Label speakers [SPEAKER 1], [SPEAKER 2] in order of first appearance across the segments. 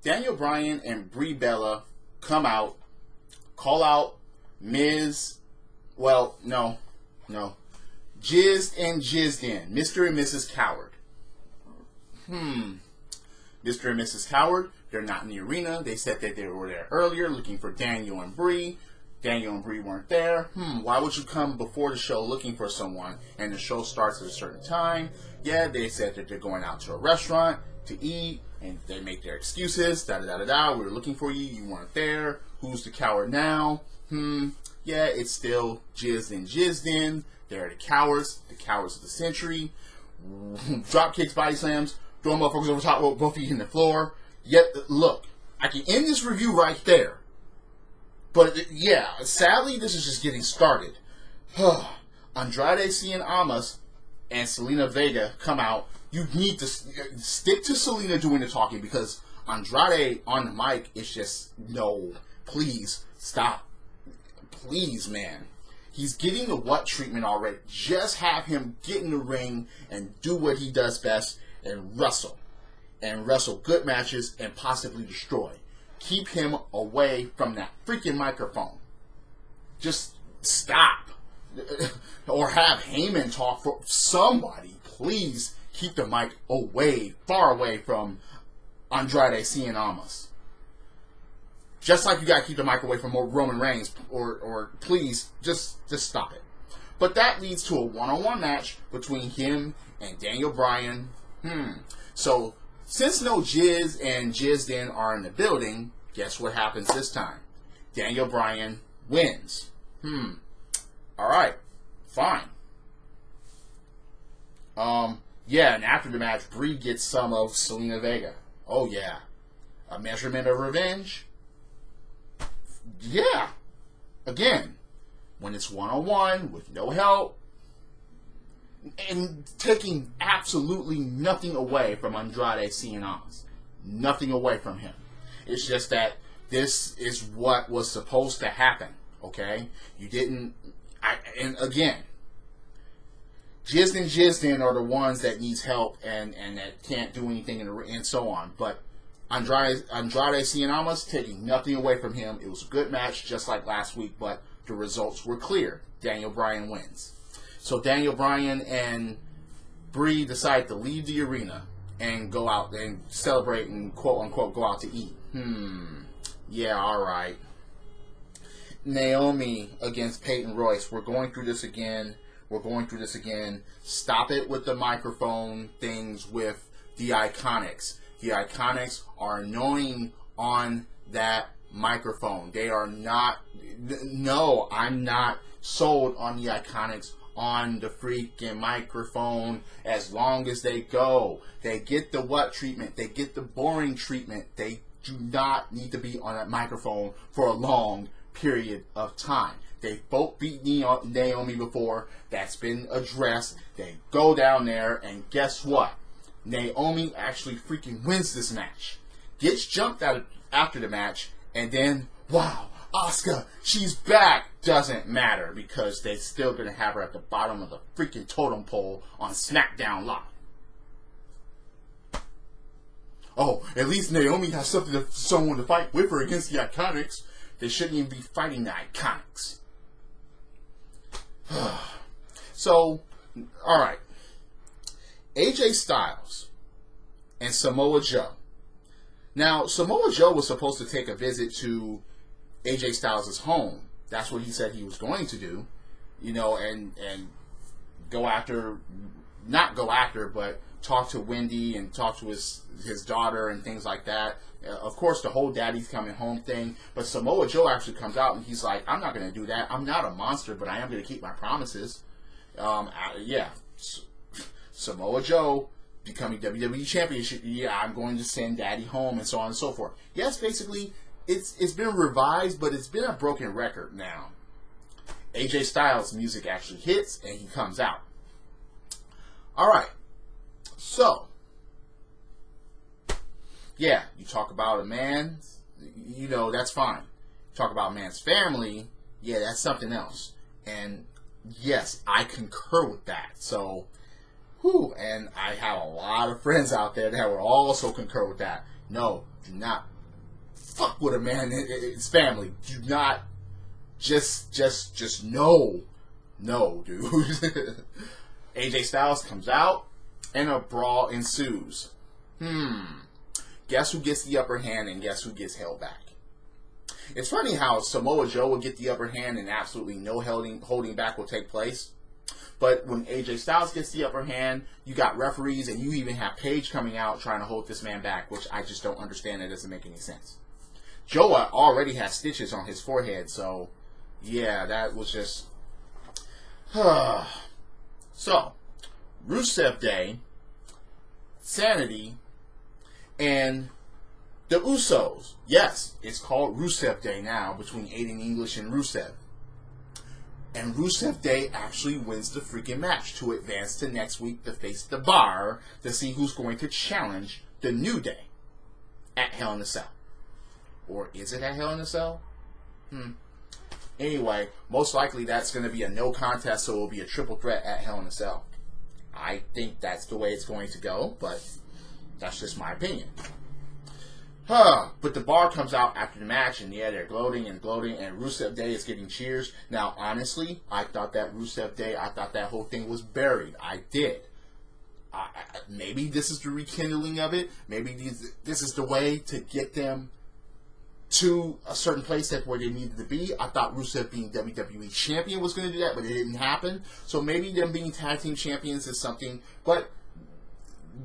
[SPEAKER 1] Daniel Bryan and Brie Bella come out, call out Miz. Well, no. Jizzed and Jizzed in. Mr. and Mrs. Coward. Mr. and Mrs. Coward, they're not in the arena. They said that they were there earlier looking for Daniel and Brie. Daniel and Brie weren't there. Why would you come before the show looking for someone and the show starts at a certain time? Yeah, they said that they're going out to a restaurant to eat and they make their excuses. Da-da-da-da-da. We were looking for you. You weren't there. Who's the coward now? Yeah, it's still Jizzed and Jizzed in. They're the cowards of the century. Drop kicks, body slams, throw motherfuckers over top with both feet in the floor. Yet, look, I can end this review right there. But, yeah, sadly, this is just getting started. Andrade Cien Almas and Selena Vega come out. You need to stick to Selena doing the talking because Andrade on the mic is just, no, please, stop. Please, man. He's getting the what treatment already. Just have him get in the ring and do what he does best and wrestle. And wrestle good matches and possibly destroy. Keep him away from that freaking microphone. Just stop. Or have Heyman talk for somebody. Please keep the mic away, far away from Andrade Cien Almas. Just like you gotta keep the mic away from Roman Reigns, or please, just stop it. But that leads to a one-on-one match between him and Daniel Bryan. So, since no Jizz and Jizzed in are in the building, guess what happens this time? Daniel Bryan wins. Alright, fine. Yeah, and after the match, Brie gets some of Selena Vega. Oh yeah. A measurement of revenge? Yeah. Again, when it's one-on-one, with no help, and taking absolutely nothing away from Andrade Cien Almas. Nothing away from him. It's just that this is what was supposed to happen, okay? You didn't... and again, Jizzed and Jizzed in are the ones that needs help and that can't do anything and so on. But Andrade Cien Almas, taking nothing away from him. It was a good match, just like last week, but the results were clear. Daniel Bryan wins. So Daniel Bryan and Brie decide to leave the arena and go out and celebrate and quote-unquote go out to eat. Yeah, alright. Naomi against Peyton Royce. We're going through this again. Stop it with the microphone things with the Iconics. The Iconics are annoying on that microphone. They are not... No, I'm not sold on the Iconics on the freaking microphone as long as they go. They get the what treatment. They get the boring treatment. They do not need to be on that microphone for a long period of time. They both beat Naomi before. That's been addressed. They go down there, and guess what? Naomi actually freaking wins this match. Gets jumped out after the match, and then, wow, Asuka, she's back. Doesn't matter, because they're still going to have her at the bottom of the freaking totem pole on Smackdown Live. Oh, at least Naomi has someone to fight with her against the Iconics. They shouldn't even be fighting the Iconics. So, alright. AJ Styles and Samoa Joe. Now, Samoa Joe was supposed to take a visit to AJ Styles' home. That's what he said he was going to do. You know, and go after, not go after, but talk to Wendy and talk to his daughter and things like that. Of course, the whole daddy's coming home thing. But Samoa Joe actually comes out and he's like, I'm not going to do that. I'm not a monster, but I am going to keep my promises. Yeah. Samoa Joe becoming WWE Championship. Yeah, I'm going to send daddy home and so on and so forth. Yes, basically, it's been revised, but it's been a broken record now. AJ Styles' music actually hits and he comes out. Alright. So, yeah, you talk about a man, you know, that's fine. Talk about a man's family, yeah, that's something else. And yes, I concur with that. So, and I have a lot of friends out there that will also concur with that. No, do not fuck with a man and his family. Do not just no, dude. AJ Styles comes out and a brawl ensues. Guess who gets the upper hand and guess who gets held back? It's funny how Samoa Joe will get the upper hand and absolutely no holding back will take place. But when AJ Styles gets the upper hand, you got referees and you even have Paige coming out trying to hold this man back, which I just don't understand. It doesn't make any sense. Joe already has stitches on his forehead, so yeah, that was just... So, Rusev Day, Sanity, and the Usos. Yes, it's called Rusev Day now between Aiden English and Rusev. And Rusev Day actually wins the freaking match to advance to next week to face the Bar to see who's going to challenge the New Day at Hell in a Cell. Or is it at Hell in a Cell? Anyway, most likely that's going to be a no contest, so it will be a triple threat at Hell in a Cell. I think that's the way it's going to go, but that's just my opinion. But the Bar comes out after the match, and yeah, they're gloating, and Rusev Day is getting cheers. Now, honestly, I thought that Rusev Day, I thought that whole thing was buried. I did. Maybe this is the rekindling of it. Maybe this is the way to get them to a certain place that's where they needed to be. I thought Rusev being WWE champion was going to do that, but it didn't happen. So maybe them being tag team champions is something. But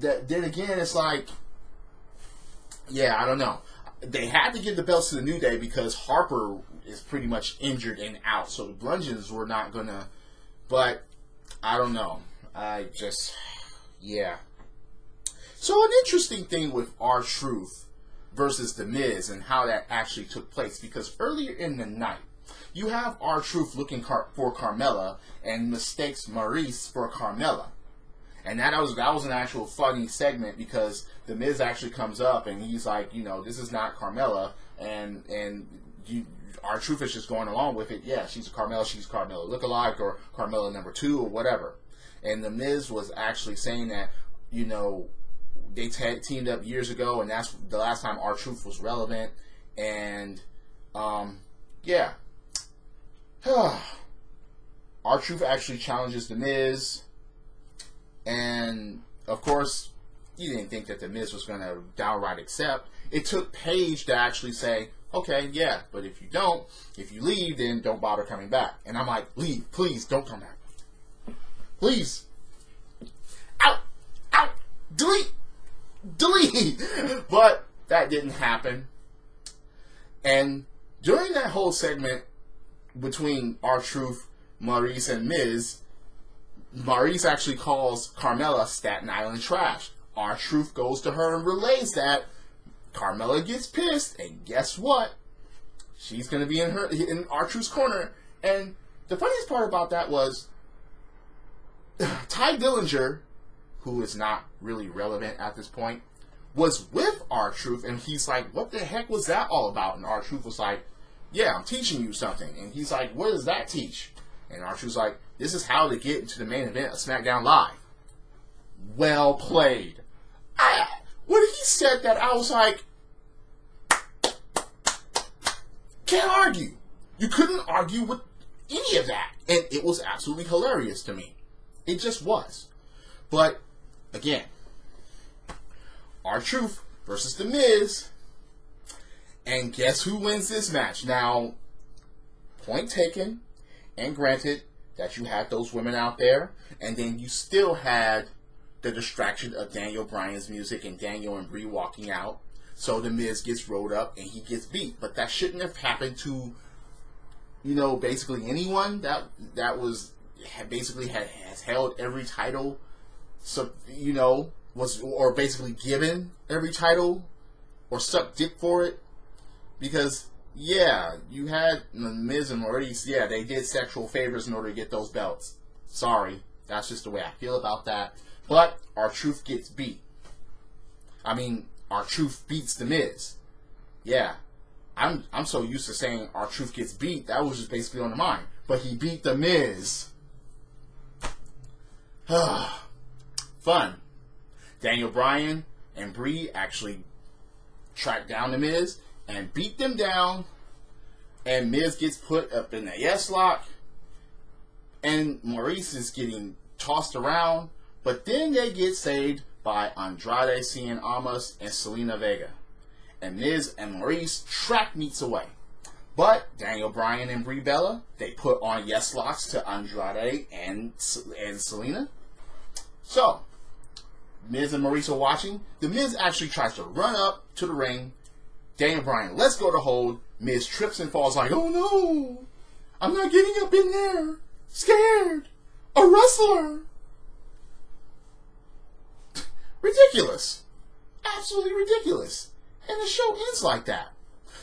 [SPEAKER 1] then again, it's like, yeah, I don't know. They had to give the belts to the New Day because Harper is pretty much injured and out. So the Bludgeons were not going to. But I don't know. Yeah. So an interesting thing with RTruth versus The Miz and how that actually took place, because earlier in the night you have RTruth looking for Carmella and mistakes Maurice for Carmella, and that was an actual funny segment because The Miz actually comes up and he's like, this is not Carmella, and RTruth is just going along with it. Yeah, she's Carmella lookalike or Carmella number 2 or whatever. And The Miz was actually saying that they teamed up years ago, and that's the last time RTruth was relevant. And yeah, RTruth actually challenges The Miz, and of course, you didn't think that The Miz was going to downright accept. It took Paige to actually say, okay, yeah, but if you leave, then don't bother coming back. And I'm like, leave, please, don't come back. Please. Out! Delete! But that didn't happen. And during that whole segment between RTruth, Maurice, and Miz, Maurice actually calls Carmella Staten Island trash. RTruth goes to her and relays that. Carmella gets pissed, and guess what? She's going to be in RTruth's corner. And the funniest part about that was Ty Dillinger, who is not really relevant at this point, was with RTruth, and he's like, what the heck was that all about? And RTruth was like, yeah, I'm teaching you something. And he's like, what does that teach? And RTruth's like, this is how to get into the main event of Smackdown Live. Well played. When he said that, I was like, can't argue. You couldn't argue with any of that. And it was absolutely hilarious to me. It just was. But, again, RTruth versus The Miz. And guess who wins this match? Now, point taken, and granted that you had those women out there, and then you still had the distraction of Daniel Bryan's music and Daniel and Brie walking out. So The Miz gets rolled up and he gets beat. But that shouldn't have happened to, basically anyone that was basically has held every title, so or basically given every title or sucked dick for it. Because yeah, you had The Miz and Maurice, yeah, they did sexual favors in order to get those belts. Sorry, that's just the way I feel about that. But RTruth gets beat. RTruth beats The Miz. Yeah, I'm so used to saying RTruth gets beat, that was just basically on the mind. But he beat The Miz. Fun. Daniel Bryan and Brie actually tracked down The Miz, and beat them down. And Miz gets put up in the yes lock. And Maurice is getting tossed around. But then they get saved by Andrade Cien Almas and Selena Vega. And Miz and Maurice track meets away. But Daniel Bryan and Brie Bella, they put on yes locks to Andrade and Selena. So, Miz and Maurice are watching. The Miz actually tries to run up to the ring. Daniel Bryan lets go to hold. Miz trips and falls like, oh no, I'm not getting up in there. Scared. A wrestler. Ridiculous. Absolutely ridiculous. And the show ends like that.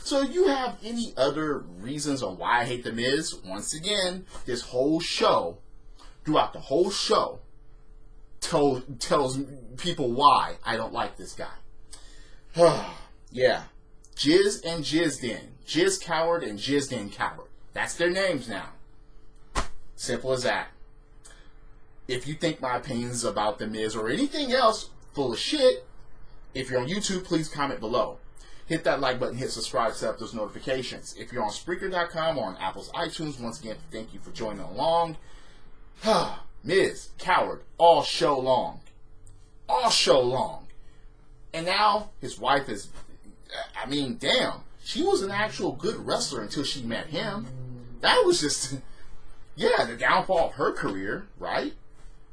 [SPEAKER 1] So if you have any other reasons on why I hate The Miz, once again, this whole show, throughout the whole show, tells people why I don't like this guy. Yeah. Jizz and Jizzden. Jizz Coward and Jizzden Coward. That's their names now. Simple as that. If you think my opinions about The Miz or anything else full of shit, if you're on YouTube, please comment below. Hit that like button, hit subscribe, set up those notifications. If you're on Spreaker.com or on Apple's iTunes, once again, thank you for joining along. Miz, Coward, all show long. All show long. And now, his wife is, I mean, damn. She was an actual good wrestler until she met him. That was just, yeah, the downfall of her career, right?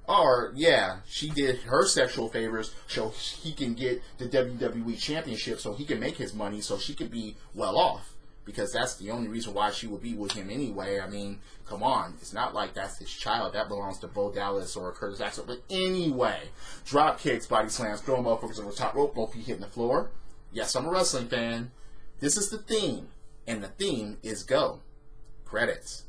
[SPEAKER 1] Or, yeah, she did her sexual favors so he can get the WWE Championship so he can make his money so she could be well off. Because that's the only reason why she would be with him anyway. I mean, come on. It's not like that's his child. That belongs to Bo Dallas or Curtis Axel. But anyway, drop kicks, body slams, throw motherfuckers on the top rope, both feet hitting the floor. Yes, I'm a wrestling fan. This is the theme. And the theme is go. Credits.